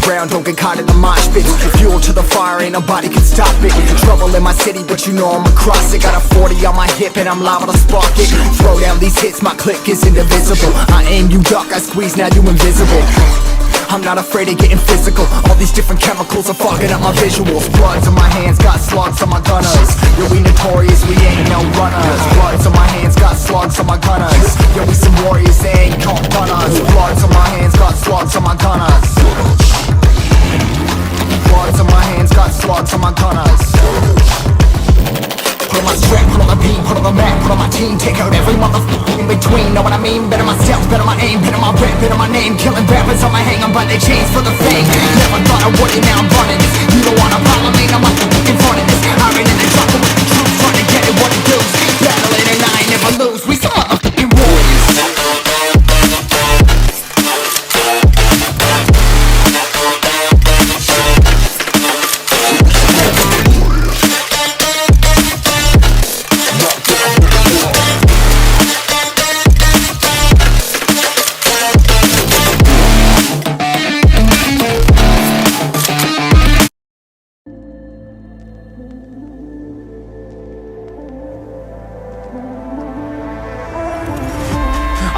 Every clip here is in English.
ground, don't get caught in the mosh pit. Fuel to the fire, ain't nobody can stop it. Trouble in my city, but you know I'm across it. Got a 40 on my hip and I'm liable to spark it. Throw down these hits, my click is indivisible. I aim, you duck, I squeeze, now you invisible. I'm not afraid of getting physical. All these different chemicals are fogging up my visuals. Bloods on my hands, got slugs on my gunners. Yo, we notorious, we ain't no runners. Bloods on my hands, got slugs on my gunners. Yo, we some warriors, they ain't called gunners. Bloods on my hands, got slugs on my gunners. Bloods on my hands, got slugs on my gunners. Put on my strap, put on the beam, put on the map, put on my team. Take out every motherfucker in between. Know what I mean? Better myself, better my aim, better my rap, better my name. Killing rappers on my hang, I'm by their chains for the fame. Never thought I would it, now I'm running this. You don't wanna follow me, now I'm in front of this. Iron in the jungle with the troops, trying to get it what it does. Battling and I ain't never lose, we some motherfucking warriors.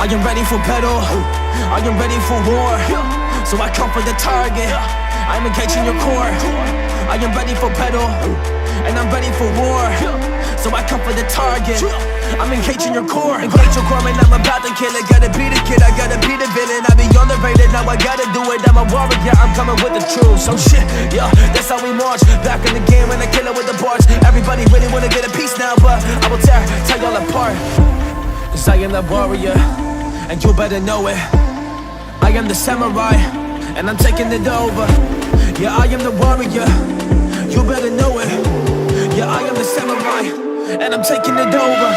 I am ready for battle, I am ready for war. So I come for the target, I'm engaging your core. I am ready for battle, and I'm ready for war. So I come for the target, I'm engaging your core. Engage your core and I'm about to kill it. Gotta be the kid, I gotta be the villain. I be on the rated, now I gotta do it. I'm a warrior, I'm coming with the truth. So shit, yeah, that's how we march. Back in the game when I kill it with the bars. Everybody really wanna get a piece now, but I will tear y'all apart. Cause I am the warrior, and you better know it. I am the samurai, and I'm taking it over. Yeah, I am the warrior, you better know it. Yeah, I am the samurai, and I'm taking it over.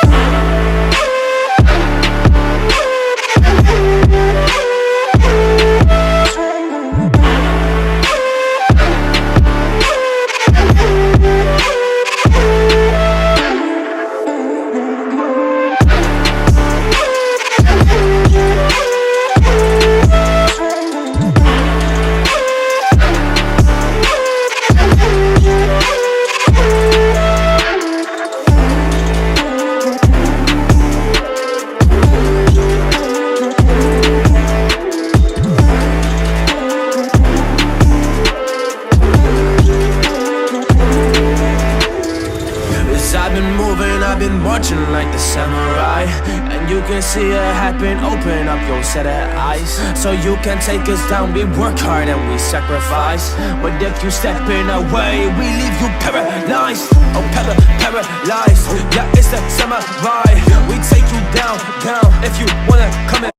I've been marching like the samurai, and you can see it happen. Open up your set of eyes, so you can take us down. We work hard and we sacrifice, but if you stepping away, we leave you paralyzed. Oh, paralyzed. Yeah, it's the samurai. We take you down, down. If you wanna come in.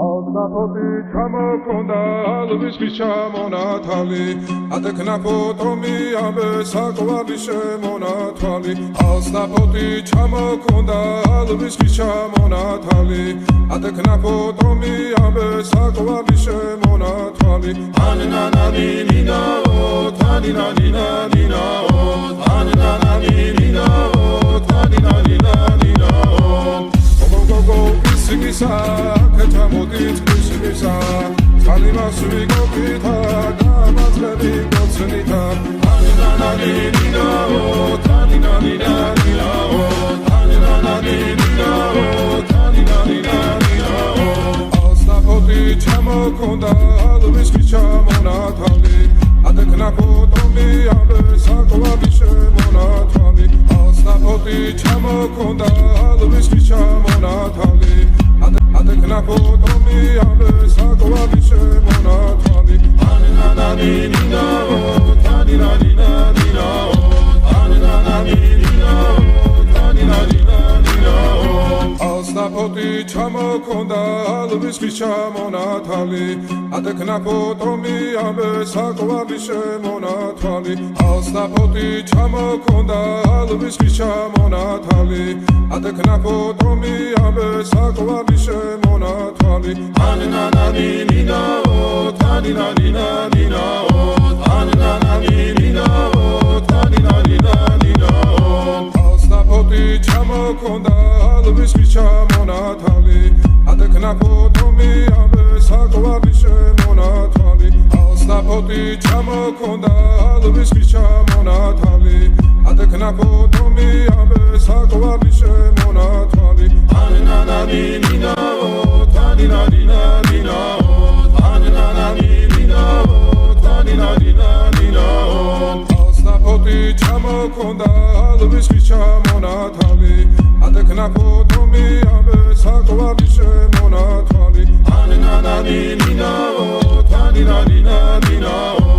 Alnapoti chamokonda alvis vishamonatali adeknapotomi abe sakwali shemonatali Alnapoti chamokonda alvis vishamonatali adeknapotomi abe sakwali shemonatali Anana nina o tanina nina nina o Anana nina o tanina nina nina o Go Sigisa, Katamodit, Sigisa, Salima Suigo Pita, Damas Lady Gotsanita, Tanina Nina, Tanina Nina, Tanina Nina, Tanina Nina, Alnapoti Chamokonda, Alvis Vishamonatali, Adeknapotomi, Abe Sakwali Shemonatali, Alnapoti Chamokonda, Alvis Vishamonatali, Adeknapotomi, Abe Sakwali Shemonatali, Tanina Nina, Tanina Nina, Tanina Nina, Tanina Nina, Alnapoti Chamokonda, Alvis Vishamonatali, Adeknapotomi, Abe Sakwali Shemonatali, Alnapoti Chamokonda, Alvis Vishamonatali, Adeknapotomi, Abe Sakwali Shemonatali, Tanina Nina, Tanina Nina, Tanina Nina, Tanina Nina, Alnapoti Chamokonda, Alvis Vishamonatali, ადეკნაფო ტომი ამე საკვარი შემონათვალი ალსნაფოთი ჩამოქონდა ალვის ხის ჩამონათვალი ადეკნაფო ტომი ამე საკვარი შემონათვალი ანანანი ნინაო თანინანი ნინაო ანანანი ნინაო თანინანი ნინაო ალსნაფოთი ჩამოქონდა ალვის ხის ჩამონათვალი ადეკნაფო ტომი ამე საკვარი შემონათვალი ანანანი ნინაო თანინანი ნინაო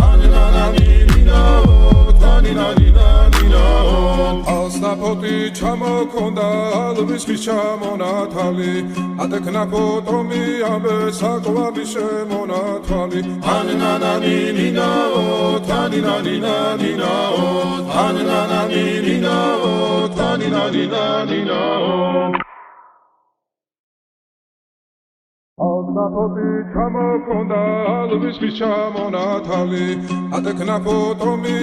ანანანი ნინაო თანინანი ნინაო ალსნაფოთი ჩამოქონდა ალვის ხის ჩამონათვალი ადეკნაფო ტომი ამე საკვარი შემონათვალი ანანანი ნინაო თანინანი ნინაო ანანანი ნინაო თანინანი ნინაო ალსნაფოთი ჩამოქონდა ალვის ხის ჩამონათვალი ადეკნაფო ტომი